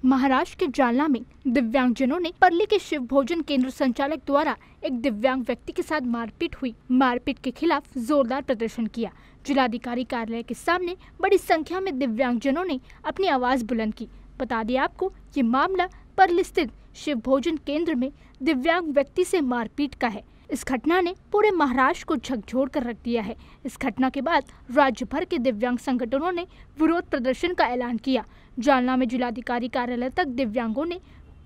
महाराष्ट्र के जालना में दिव्यांगजनों ने परली के शिव भोजन केंद्र संचालक द्वारा एक दिव्यांग व्यक्ति के साथ मारपीट हुई। मारपीट के खिलाफ जोरदार प्रदर्शन किया। जिलाधिकारी कार्यालय के सामने बड़ी संख्या में दिव्यांगजनों ने अपनी आवाज बुलंद की। बता दें आपको, ये मामला परली स्थित शिव भोजन केंद्र में दिव्यांग व्यक्ति से मारपीट का है। इस घटना ने पूरे महाराष्ट्र को झकझोर कर रख दिया है। इस घटना के बाद राज्य भर के दिव्यांग संगठनों ने विरोध प्रदर्शन का ऐलान किया। जालना में जिलाधिकारी कार्यालय तक दिव्यांगों ने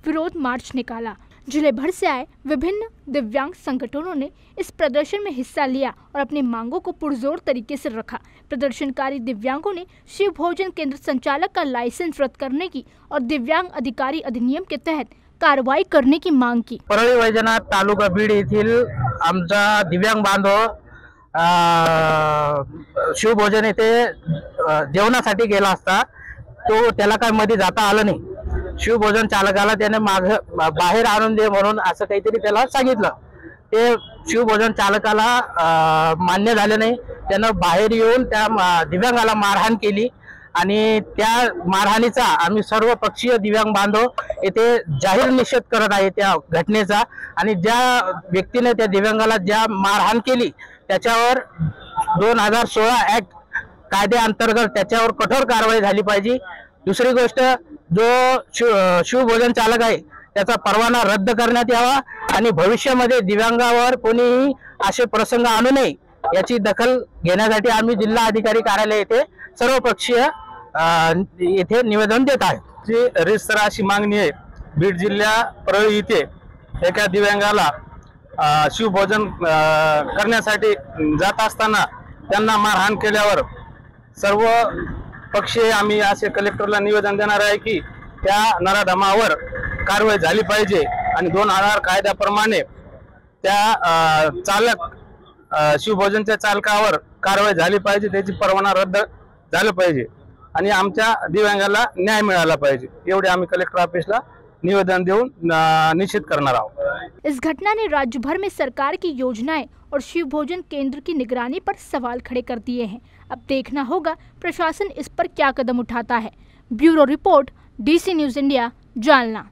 विरोध मार्च निकाला। जिले भर से आए विभिन्न दिव्यांग संगठनों ने इस प्रदर्शन में हिस्सा लिया और अपनी मांगों को पुरजोर तरीके से रखा। प्रदर्शनकारी दिव्यांगों ने शिव भोजन केंद्र संचालक का लाइसेंस रद्द करने की और दिव्यांग अधिकारी अधिनियम के तहत कारवाई करने की मांग की। परळी वैजनाथ तालुका बीड येथील आमचा दिव्यांग बांधव शिवभोजन येथे जेवणासाठी गेला असता तो त्याला काय मध्ये जाता आलं नाही। शिवभोजन चालकाला त्याने बाहेर आणून दे म्हणून असं काहीतरी त्याला सांगितलं। ते शिवभोजन चालकाला मान्य झाले नाही। त्यानं बाहेर येऊन त्या दिव्यांगाला मारहाण केली आणि त्या मारहाणीचा आम्ही सर्व पक्षीय दिव्यांग बांधव येथे जाहीर निषेध करत आहे त्या घटनेचा। आणि ज्या व्यक्तीने त्या दिव्यांगाला ज्या मारहाण केली त्याच्यावर 2016 ऍक्ट कायद्याअंतर्गत त्याच्यावर कठोर कारवाई झाली पाहिजे। दुसरी गोष्ट, जो शिवभोजन चालक आहे त्याचा परवाना रद्द करण्यात यावा आणि भविष्यामध्ये दिव्यांगावर कोणीही असे प्रसंग आणू नये याची दखल घेण्यासाठी आम्ही जिल्हा अधिकारी कार्यालय येथे सर्वपक्षीय येथे निवेदन देत आहे। जी रितसर अशी मागणी आहे। बीड जिल्हा परळी येथे एका दिव्यांगाला शिवभोजन करण्यासाठी जात असताना त्यांना मारहाण केल्यावर सर्व पक्षीय आम्ही असे कलेक्टरला निवेदन देणार आहे की त्या नराधमावर कारवाई झाली पाहिजे आणि 2000 कायद्याप्रमाणे त्या चालक शिवभोजनच्या चालकावर कारवाई झाली पाहिजे। त्याची परवाना रद्द झालं पाहिजे आणि आमच्या दिव्यांगाला न्याय मिळाला पाहिजे। एवढे आम्ही कलेक्टर ऑफिसला निवेदन देऊन निश्चित करणार आहोत। इस घटना ने राज्य भर में सरकार की योजनाएं और शिव भोजन केंद्र की निगरानी पर सवाल खड़े कर दिए हैं। अब देखना होगा प्रशासन इस पर क्या कदम उठाता है। Bureau report, DC news India, Jalna.